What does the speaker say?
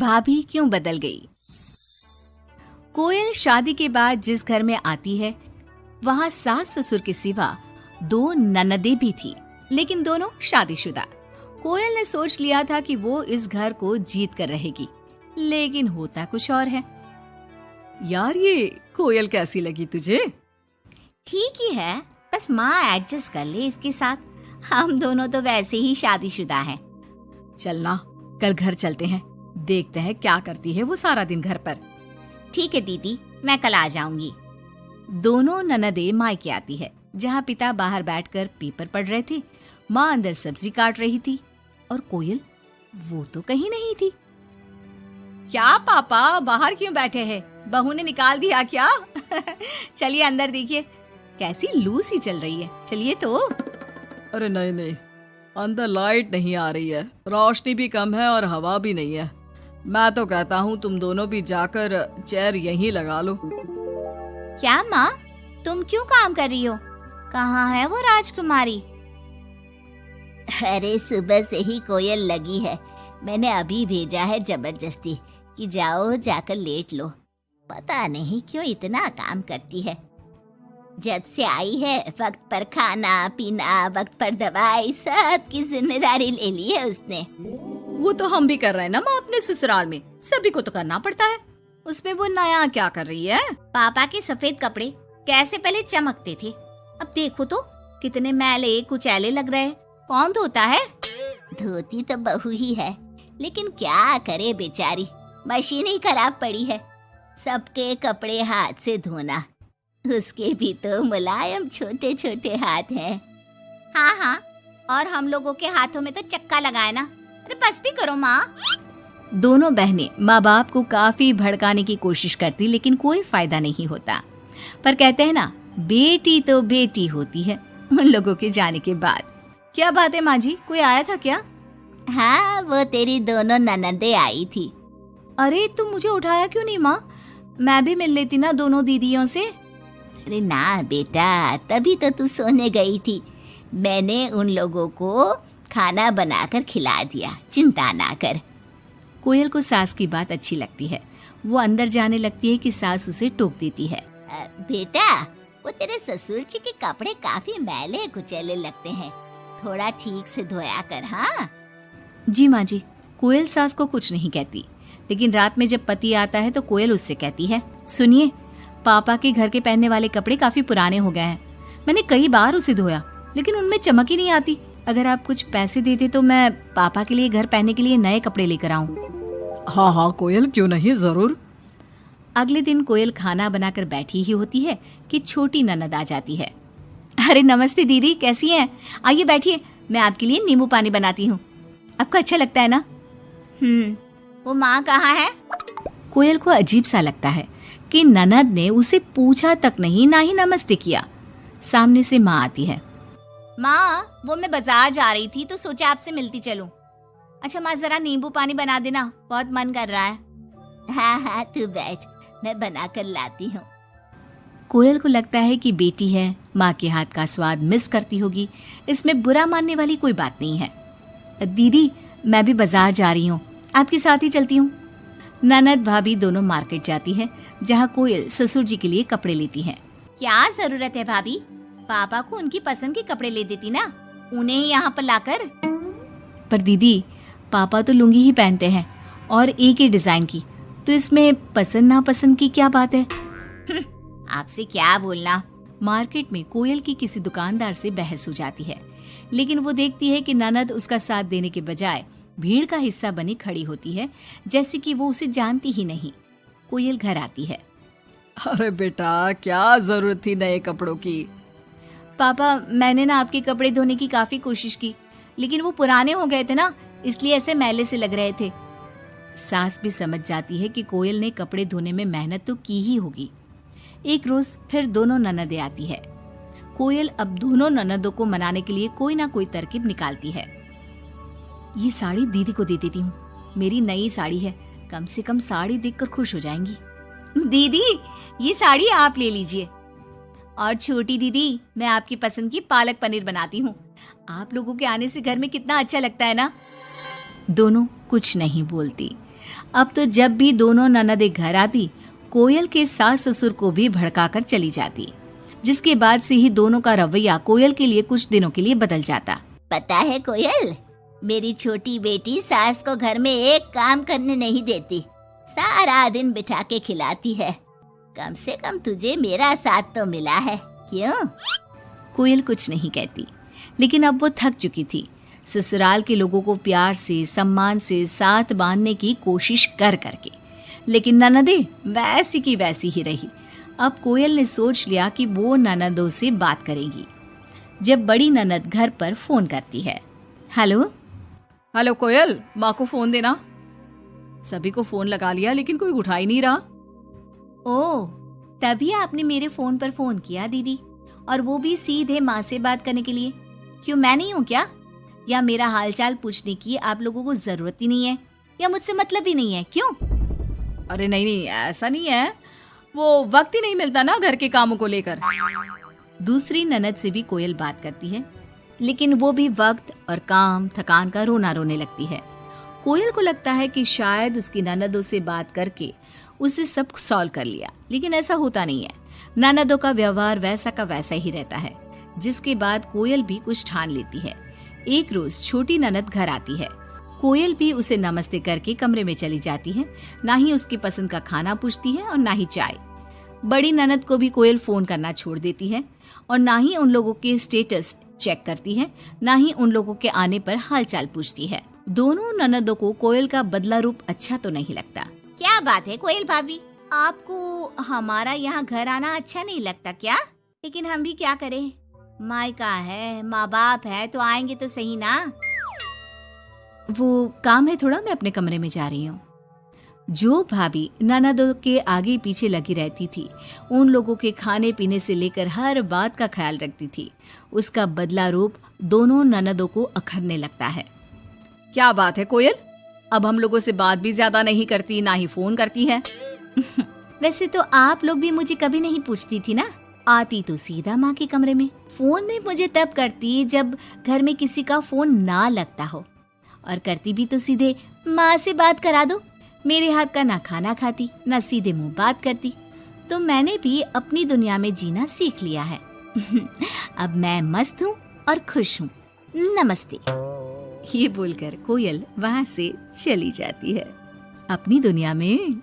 भाभी क्यों बदल गई। कोयल शादी के बाद जिस घर में आती है वहाँ सास ससुर के सिवा 2 ननदें भी थी, लेकिन दोनों शादीशुदा। कोयल ने सोच लिया था कि वो इस घर को जीत कर रहेगी, लेकिन होता कुछ और है। यार ये कोयल कैसी लगी तुझे? ठीक ही है, बस माँ एडजस्ट कर ले इसके साथ। हम दोनों तो वैसे ही शादीशुदा हैं। चलना कल घर चलते हैं, देखते हैं क्या करती है वो सारा दिन घर पर। ठीक है दीदी, मैं कल आ जाऊंगी। दोनों ननदें मायके आती है, जहाँ पिता बाहर बैठकर पेपर पढ़ रहे थे, माँ अंदर सब्जी काट रही थी और कोयल वो तो कहीं नहीं थी। क्या पापा बाहर क्यों बैठे हैं? बहू ने निकाल दिया क्या? चलिए अंदर देखिए, कैसी लू सी चल रही है। चलिए तो। अरे नहीं, अंदर लाइट नहीं आ रही है, रोशनी भी कम है और हवा भी नहीं है। मैं तो कहता हूँ तुम दोनों भी जाकर चेयर यहीं लगा लो। क्या माँ, तुम क्यों काम कर रही हो? कहाँ है वो राजकुमारी? अरे सुबह से ही कोयल लगी है, मैंने अभी भेजा है जबरदस्ती कि जाओ जाकर लेट लो। पता नहीं क्यों इतना काम करती है। जब से आई है वक्त पर खाना पीना, वक्त पर दवाई, सब की जिम्मेदारी ले ली है उसने। वो तो हम भी कर रहे हैं ना माँ, अपने ससुराल में सभी को तो करना पड़ता है। उसमें वो नया क्या कर रही है? पापा के सफेद कपड़े कैसे पहले चमकते थे, अब देखो तो कितने मैले कुचैले लग रहे। कौन धोता है? धोती तो बहू ही है, लेकिन क्या करे बेचारी, मशीन ही खराब पड़ी है। सबके कपड़े हाथ से धोना, उसके भी तो मुलायम छोटे छोटे हाथ हैं। हाँ, और हम लोगों के हाथों में तो चक्का लगाए ना। अरे बस भी करो माँ। दोनों बहनें माँ बाप को काफी भड़काने की कोशिश करती, लेकिन कोई फायदा नहीं होता। पर कहते हैं ना, बेटी तो बेटी होती है उन लोगों के जाने के बाद। क्या बात है माँ जी, कोई आया था क्या? हाँ, वो तेरी दोनों ननदें आई थी। अरे तुम मुझे उठाया क्यों नहीं माँ? मैं भी मिल लेती ना दोनों दीदियों से। अरे ना बेटा, तभी तो तू सोने गई थी। मैंने उन लोगों को खाना बनाकर खिला दिया, चिंता ना कर। कोयल को सास की बात अच्छी लगती है। वो अंदर जाने लगती है कि सास उसे टोक देती है। बेटा, वो तेरे ससुर जी के कपड़े काफी मैले कुचैले लगते हैं, थोड़ा ठीक से धोया कर। हाँ जी माँ जी। कोयल सास को कुछ नहीं कहती, लेकिन रात में जब पति आता है तो कोयल उससे कहती है, सुनिए, पापा के घर के पहनने वाले कपड़े काफी पुराने हो गए हैं। मैंने कई बार उसे धोया, लेकिन उनमें चमक ही नहीं आती। अगर आप कुछ पैसे देते तो मैं पापा के लिए घर पहनने के लिए नए कपड़े लेकर आऊं। हाँ कोयल, क्यों नहीं, जरूर। अगले दिन कोयल खाना बनाकर बैठी ही होती है कि छोटी ननद आ जाती है। अरे नमस्ते दीदी, कैसी हैं? आइए बैठिए, मैं आपके लिए नींबू पानी बनाती हूँ। आपको अच्छा लगता है ना? वो माँ कहाँ है? कोयल को अजीब सा लगता है कि ननद ने उसे पूछा तक नहीं, ना ही नमस्ते किया। सामने से माँ आती है। माँ, वो मैं बाजार जा रही थी तो सोचा आपसे मिलती चलूं। अच्छा माँ, जरा नींबू पानी बना देना, बहुत मन कर रहा है। हाँ, तू बैठ, मैं बना कर लाती हूँ। कोयल को लगता है कि बेटी है, माँ के हाथ का स्वाद मिस करती होगी। इसमें बुरा मानने वाली कोई बात नहीं है। दीदी, मैं भी बाजार जा रही हूँ, आपके साथ ही चलती हूँ। ननद भाभी दोनों मार्केट जाती है, जहाँ कोयल ससुर जी के लिए कपड़े लेती है। क्या जरूरत है भाभी, पापा को उनकी पसंद के कपड़े ले देती ना, उन्हें यहाँ पर लाकर। पर दीदी, पापा तो लुंगी ही पहनते हैं और एक ही डिजाइन की, तो इसमें पसंद नापसंद की क्या बात है? आपसे क्या बोलना। मार्केट में कोयल की किसी दुकानदार से बहस हो जाती है, लेकिन वो देखती है कि ननद उसका साथ देने के बजाय भीड़ का हिस्सा बनी खड़ी होती है, जैसे कि वो उसे जानती ही नहीं। कोयल घर आती है। अरे बेटा, क्या जरूरत थी नए कपड़ों की? पापा, मैंने ना आपके कपड़े धोने की काफी कोशिश की, लेकिन वो पुराने हो गए थे ना, इसलिए ऐसे मैले से लग रहे थे। सास भी समझ जाती है कि कोयल ने कपड़े धोने में मेहनत तो की ही होगी। एक रोज फिर दोनों ननदें आती है। कोयल अब दोनों ननदों को मनाने के लिए कोई ना कोई तरकीब निकालती है। ये साड़ी दीदी को दे देती हूँ, मेरी नई साड़ी है, कम से कम साड़ी देखकर खुश हो जाएंगी। दीदी, ये साड़ी आप ले लीजिए। और छोटी दीदी, मैं आपकी पसंद की पालक पनीर बनाती हूँ, आप लोगों के आने से घर में कितना अच्छा लगता है ना। दोनों कुछ नहीं बोलती। अब तो जब भी दोनों ननदें घर आती, कोयल के सास ससुर को भी भड़काकर चली जाती, जिसके बाद से ही दोनों का रवैया कोयल के लिए कुछ दिनों के लिए बदल जाता। पता है कोयल, मेरी छोटी बेटी सास को घर में एक काम करने नहीं देती, सारा दिन बिठा के खिलाती है। कम से कम तुझे मेरा साथ तो मिला है, क्यों? कोयल कुछ नहीं कहती, लेकिन अब वो थक चुकी थी। ससुराल के लोगों को प्यार से, सम्मान से साथ बांधने की कोशिश कर करके, लेकिन ननदें वैसी की वैसी ही रही। अब कोयल ने सोच लिया कि वो ननदों से बात करेगी। जब बड़ी ननद घर पर फोन करती है, हेलो हेलो कोयल, माँ को फोन देना। सभी को फोन लगा लिया लेकिन कोई उठा ही नहीं रहा। ओह, तभी आपने मेरे फोन पर फोन किया दीदी, और वो भी सीधे माँ से बात करने के लिए। क्यों, मैं नहीं हूँ क्या? या मेरा हालचाल पूछने की आप लोगों को जरूरत ही नहीं है, या मुझसे मतलब ही नहीं है? क्यों? अरे नहीं नहीं, ऐसा नहीं है, वो वक्त ही नहीं मिलता ना घर के कामों को लेकर। दूसरी ननद से भी कोयल बात करती है, लेकिन वो भी वक्त और काम थकान का रोना रोने लगती है। कोयल को लगता है कि शायद उसकी ननदों से बात करके उसे सब सॉल्व कर लिया, लेकिन ऐसा होता नहीं है। ननदों का व्यवहार वैसा का वैसा ही रहता है, जिसके बाद कोयल भी कुछ ठान लेती है। एक रोज छोटी ननद घर आती है। कोयल भी उसे नमस्ते करके कमरे में चली जाती है। ना ही उसकी पसंद का खाना पूछती है और ना ही चाय। बड़ी ननद को भी कोयल फोन करना छोड़ देती है, और ना ही उन लोगों के स्टेटस चेक करती है, ना ही उन लोगों के आने पर हालचाल पूछती है। दोनों ननदों को कोयल का बदला रूप अच्छा तो नहीं लगता। क्या बात है कोयल भाभी, आपको हमारा यहाँ घर आना अच्छा नहीं लगता क्या? लेकिन हम भी क्या करें, मायका है, माँ बाप है, तो आएंगे तो सही ना। वो काम है थोड़ा, मैं अपने कमरे में जा रही हूँ। जो भाभी ननदों के आगे पीछे लगी रहती थी, उन लोगों के खाने पीने से लेकर हर बात का ख्याल रखती थी, उसका बदला रूप दोनों ननदों को अखरने लगता है। क्या बात है कोयल, अब हम लोगों से बात भी ज्यादा नहीं करती, ना ही फोन करती है। वैसे तो आप लोग भी मुझे कभी नहीं पूछती थी ना, आती तो सीधा माँ के कमरे में। फोन में मुझे तब करती जब घर में किसी का फोन ना लगता हो, और करती भी तो सीधे माँ से बात करा दो। मेरे हाथ का ना खाना खाती, ना सीधे मुंह बात करती। तो मैंने भी अपनी दुनिया में जीना सीख लिया है। अब मैं मस्त हूँ और खुश हूँ। नमस्ते। ये बोलकर कोयल वहां से चली जाती है अपनी दुनिया में।